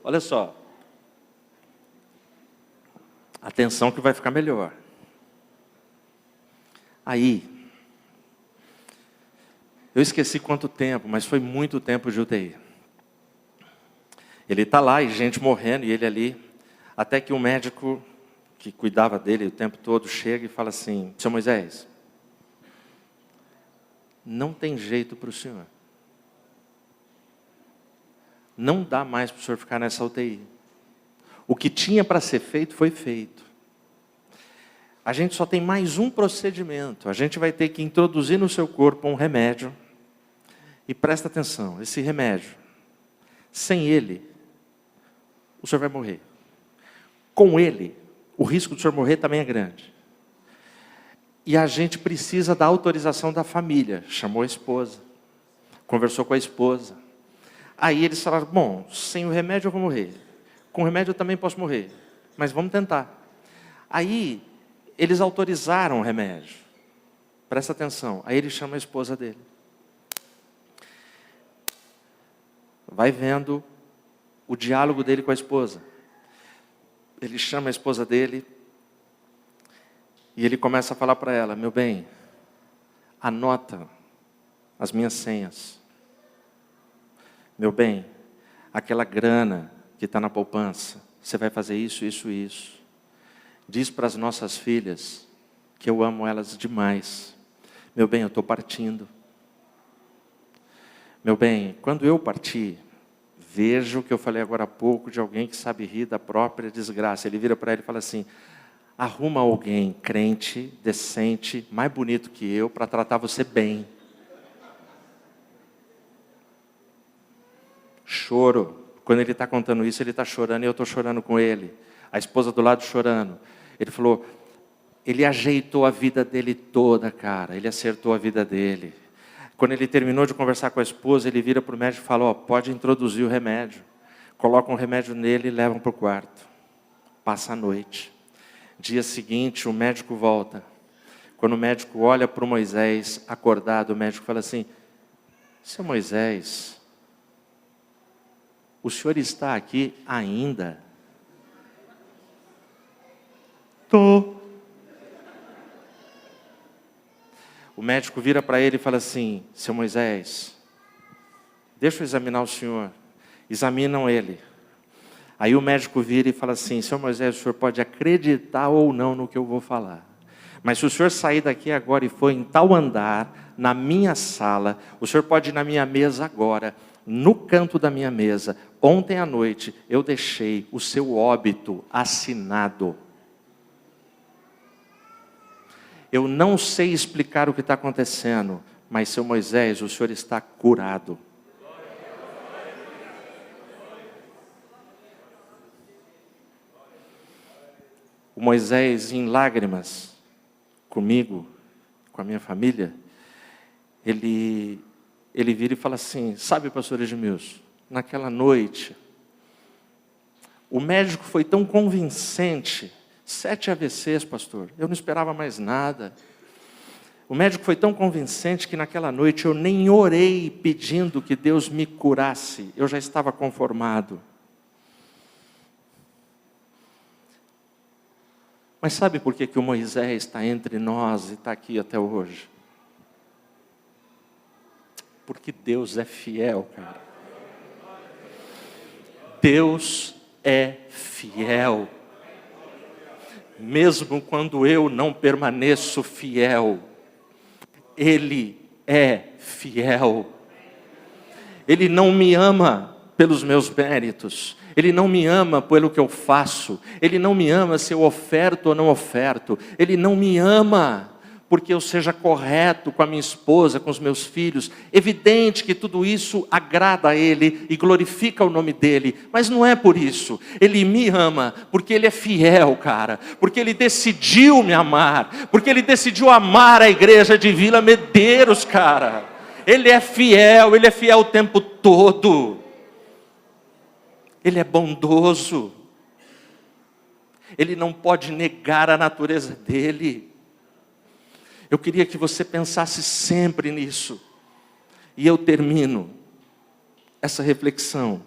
Olha só. Atenção que vai ficar melhor. Aí, eu esqueci quanto tempo, mas foi muito tempo de UTI. Ele está lá e gente morrendo, e ele ali, até que o médico que cuidava dele o tempo todo chega e fala assim, seu Moisés, não tem jeito para o senhor. Não dá mais para o senhor ficar nessa UTI. O que tinha para ser feito, foi feito. A gente só tem mais um procedimento. A gente vai ter que introduzir no seu corpo um remédio. E presta atenção, esse remédio, sem ele, o senhor vai morrer. Com ele, o risco do senhor morrer também é grande. E a gente precisa da autorização da família. Chamou a esposa, conversou com a esposa. Aí eles falaram, bom, sem o remédio eu vou morrer. Com o remédio eu também posso morrer. Mas vamos tentar. Aí, eles autorizaram o remédio. Presta atenção. Aí ele chama a esposa dele. Vai vendo o diálogo dele com a esposa. Ele chama a esposa dele e ele começa a falar para ela, meu bem, anota as minhas senhas. Meu bem, aquela grana que está na poupança, você vai fazer isso, isso e isso. Diz para as nossas filhas que eu amo elas demais. Meu bem, eu estou partindo. Meu bem, quando eu partir, veja o que eu falei agora há pouco de alguém que sabe rir da própria desgraça. Ele vira para ele e fala assim, arruma alguém crente, decente, mais bonito que eu, para tratar você bem. Choro. Quando ele está contando isso, ele está chorando e eu estou chorando com ele. A esposa do lado chorando. Ele falou, ele ajeitou a vida dele toda, cara. Ele acertou a vida dele. Quando ele terminou de conversar com a esposa, ele vira para o médico e fala, ó, pode introduzir o remédio. Colocam um remédio nele e levam para o quarto. Passa a noite. Dia seguinte, o médico volta. Quando o médico olha para o Moisés acordado, o médico fala assim, seu Moisés, o senhor está aqui ainda? Tô. O médico vira para ele e fala assim, seu Moisés, deixa eu examinar o senhor. Examinam ele. Aí o médico vira e fala assim, seu Moisés, o senhor pode acreditar ou não no que eu vou falar. Mas se o senhor sair daqui agora e for em tal andar, na minha sala, o senhor pode ir na minha mesa agora, no canto da minha mesa. Ontem à noite eu deixei o seu óbito assinado. Eu não sei explicar o que está acontecendo, mas, seu Moisés, o senhor está curado. O Moisés, em lágrimas, comigo, com a minha família, ele vira e fala assim: sabe, pastor Edmilson, naquela noite, o médico foi tão convincente, 7 AVCs, pastor, eu não esperava mais nada. O médico foi tão convincente que naquela noite eu nem orei pedindo que Deus me curasse, eu já estava conformado. Mas sabe por que o Moisés está entre nós e está aqui até hoje? Porque Deus é fiel, cara. Deus é fiel. Mesmo quando eu não permaneço fiel, Ele é fiel. Ele não me ama pelos meus méritos. Ele não me ama pelo que eu faço. Ele não me ama se eu oferto ou não oferto. Ele não me ama porque eu seja correto com a minha esposa, com os meus filhos. Evidente que tudo isso agrada a Ele e glorifica o nome dEle, mas não é por isso. Ele me ama porque Ele é fiel, cara, porque Ele decidiu me amar, porque Ele decidiu amar a igreja de Vila Medeiros, cara. Ele é fiel o tempo todo. Ele é bondoso. Ele não pode negar a natureza dEle. Eu queria que você pensasse sempre nisso. E eu termino essa reflexão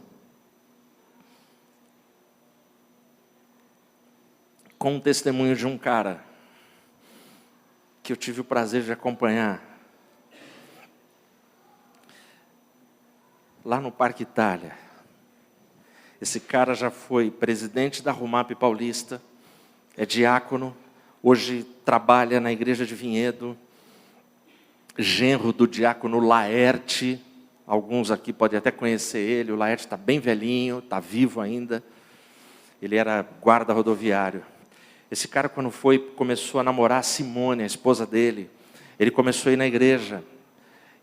com um testemunho de um cara que eu tive o prazer de acompanhar lá no Parque Itália. Esse cara já foi presidente da Rumap Paulista, é diácono, hoje trabalha na igreja de Vinhedo, genro do diácono Laerte. Alguns aqui podem até conhecer ele. O Laerte está bem velhinho, está vivo ainda. Ele era guarda rodoviário. Esse cara, quando começou a namorar a Simone, a esposa dele, ele começou a ir na igreja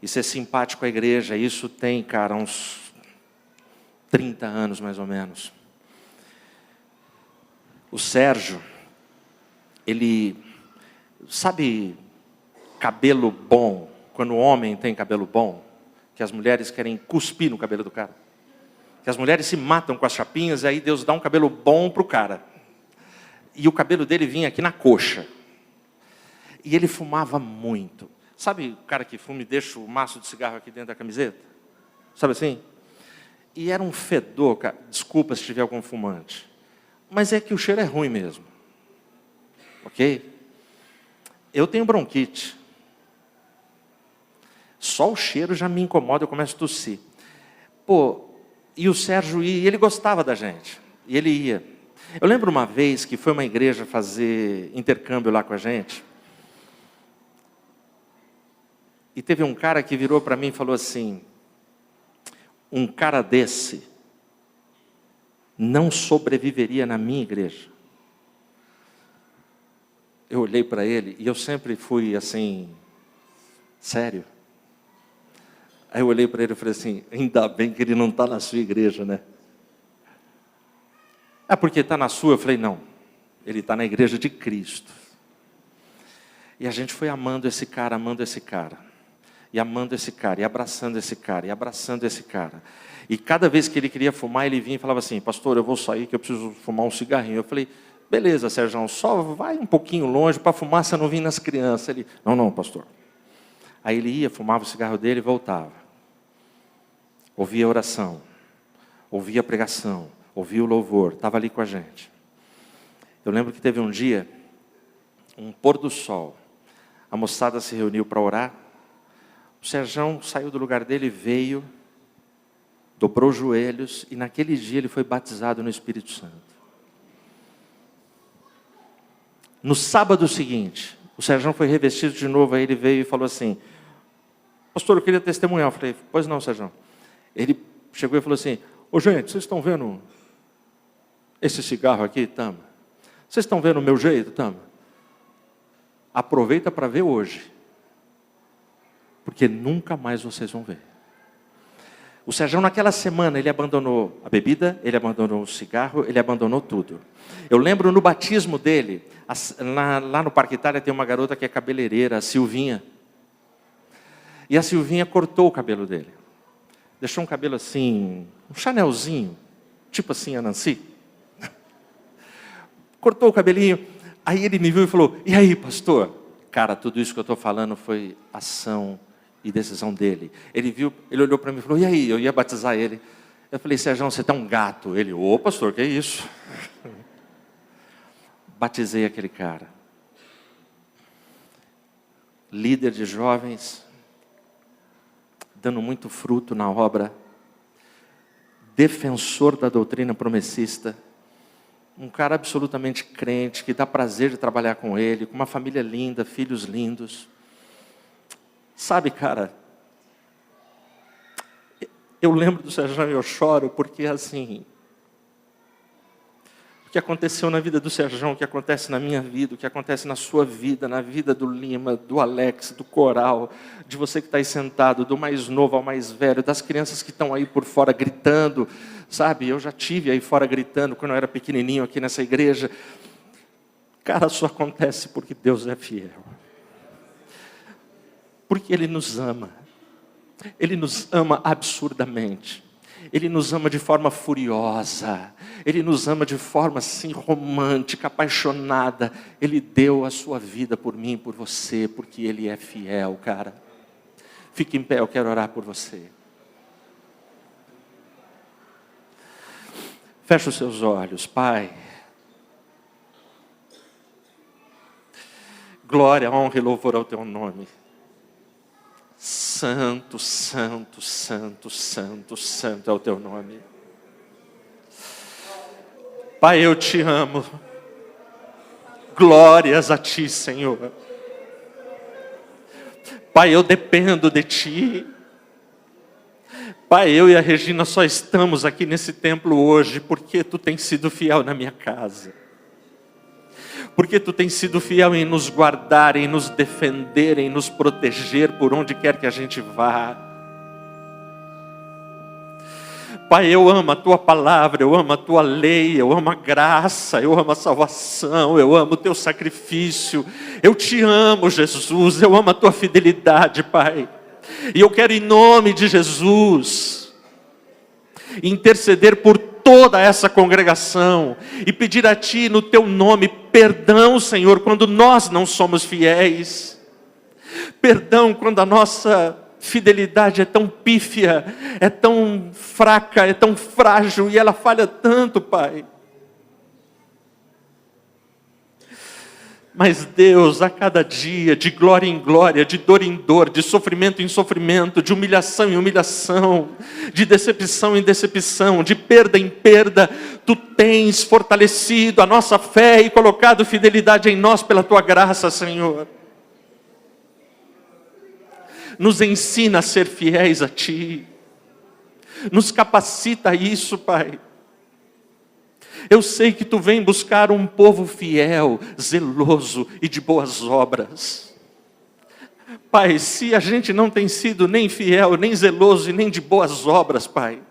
e ser simpático à igreja. Isso tem, cara, uns 30 anos mais ou menos. O Sérgio, ele, sabe, cabelo bom, quando o homem tem cabelo bom, que as mulheres querem cuspir no cabelo do cara, que as mulheres se matam com as chapinhas, e aí Deus dá um cabelo bom para o cara, e o cabelo dele vinha aqui na coxa, e ele fumava muito. Sabe o cara que fuma e deixa o maço de cigarro aqui dentro da camiseta? Sabe assim? E era um fedor, cara, desculpa se tiver algum fumante, mas é que o cheiro é ruim mesmo. Ok? Eu tenho bronquite. Só o cheiro já me incomoda, eu começo a tossir. Pô, e o Sérgio ia, e ele gostava da gente. E ele ia. Eu lembro uma vez que foi uma igreja fazer intercâmbio lá com a gente. E teve um cara que virou para mim e falou assim: um cara desse não sobreviveria na minha igreja. Eu olhei para ele e eu sempre fui assim, sério. Aí eu olhei para ele e falei assim: ainda bem que ele não está na sua igreja, né? Ah, porque está na sua? Eu falei: não, ele está na igreja de Cristo. E a gente foi amando esse cara, e amando esse cara, e abraçando esse cara, e abraçando esse cara. E cada vez que ele queria fumar, ele vinha e falava assim: pastor, eu vou sair que eu preciso fumar um cigarrinho. Eu falei: beleza, Sérgio, só vai um pouquinho longe para fumar, você não vir nas crianças. Ele: não, pastor. Aí ele ia, fumava o cigarro dele e voltava. Ouvia a oração, ouvia a pregação, ouvia o louvor, estava ali com a gente. Eu lembro que teve um dia, um pôr do sol, a moçada se reuniu para orar. O Sérgio saiu do lugar dele, veio, dobrou os joelhos, e naquele dia ele foi batizado no Espírito Santo. No sábado seguinte, O Sérgio foi revestido de novo, aí ele veio e falou assim, pastor, eu queria testemunhar. Eu falei, pois não, Sérgio. Ele chegou e falou assim, ô gente, vocês estão vendo esse cigarro aqui, Tama? Vocês estão vendo o meu jeito, Tama? Aproveita para ver hoje, porque nunca mais vocês vão ver. O Sérgio, naquela semana, ele abandonou a bebida, ele abandonou o cigarro, ele abandonou tudo. Eu lembro no batismo dele, lá no Parque Itália tem uma garota que é cabeleireira, a Silvinha. E a Silvinha cortou o cabelo dele. Deixou um cabelo assim, um chanelzinho, tipo assim a Nancy. Cortou o cabelinho, aí ele me viu e falou, e aí, pastor? Cara, tudo isso que eu estou falando foi ação e decisão dele. Ele olhou para mim e falou, e aí? Eu ia batizar ele. Eu falei, Sérgio, você está um gato. Ele, ô pastor, que é isso? Batizei aquele cara. Líder de jovens, dando muito fruto na obra, defensor da doutrina promessista, um cara absolutamente crente, que dá prazer de trabalhar com ele, com uma família linda, filhos lindos. Sabe, cara, eu lembro do Sérgio e eu choro porque assim, o que aconteceu na vida do Sérgio, o que acontece na minha vida, o que acontece na sua vida, na vida do Lima, do Alex, do Coral, de você que está aí sentado, do mais novo ao mais velho, das crianças que estão aí por fora gritando, sabe? Eu já tive aí fora gritando quando eu era pequenininho aqui nessa igreja. Cara, isso acontece porque Deus é fiel. Porque Ele nos ama. Ele nos ama absurdamente. Ele nos ama de forma furiosa. Ele nos ama de forma assim romântica, apaixonada. Ele deu a sua vida por mim, por você, porque Ele é fiel, cara. Fique em pé, eu quero orar por você. Feche os seus olhos, Pai. Glória, honra e louvor ao Teu nome. Santo, santo, santo, santo, santo é o Teu nome. Pai, eu Te amo. Glórias a Ti, Senhor. Pai, eu dependo de Ti. Pai, eu e a Regina só estamos aqui nesse templo hoje porque Tu tens sido fiel na minha casa. Porque Tu tens sido fiel em nos guardar, em nos defender, em nos proteger por onde quer que a gente vá. Pai, eu amo a Tua palavra, eu amo a Tua lei, eu amo a graça, eu amo a salvação, eu amo o Teu sacrifício. Eu Te amo, Jesus, eu amo a Tua fidelidade, Pai. E eu quero, em nome de Jesus, interceder por toda essa congregação e pedir a Ti, no Teu nome, perdão, Senhor, quando nós não somos fiéis. Perdão quando a nossa fidelidade é tão pífia, é tão fraca, é tão frágil e ela falha tanto, Pai. Mas Deus, a cada dia, de glória em glória, de dor em dor, de sofrimento em sofrimento, de humilhação em humilhação, de decepção em decepção, de perda em perda, Tu tens fortalecido a nossa fé e colocado fidelidade em nós pela Tua graça, Senhor. Nos ensina a ser fiéis a Ti. Nos capacita a isso, Pai. Eu sei que Tu vem buscar um povo fiel, zeloso e de boas obras. Pai, se a gente não tem sido nem fiel, nem zeloso e nem de boas obras, Pai,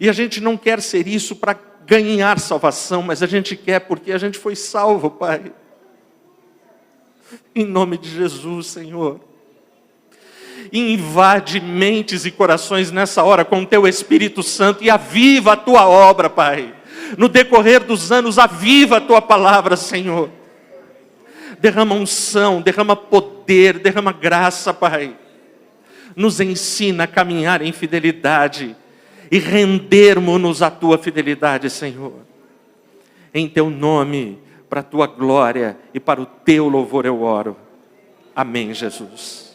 e a gente não quer ser isso para ganhar salvação, mas a gente quer porque a gente foi salvo, Pai. Em nome de Jesus, Senhor. Invade mentes e corações nessa hora com o Teu Espírito Santo e aviva a Tua obra, Pai. No decorrer dos anos, aviva a Tua palavra, Senhor. Derrama unção, derrama poder, derrama graça, Pai. Nos ensina a caminhar em fidelidade e rendermos-nos à Tua fidelidade, Senhor. Em Teu nome, para a Tua glória e para o Teu louvor eu oro. Amém, Jesus.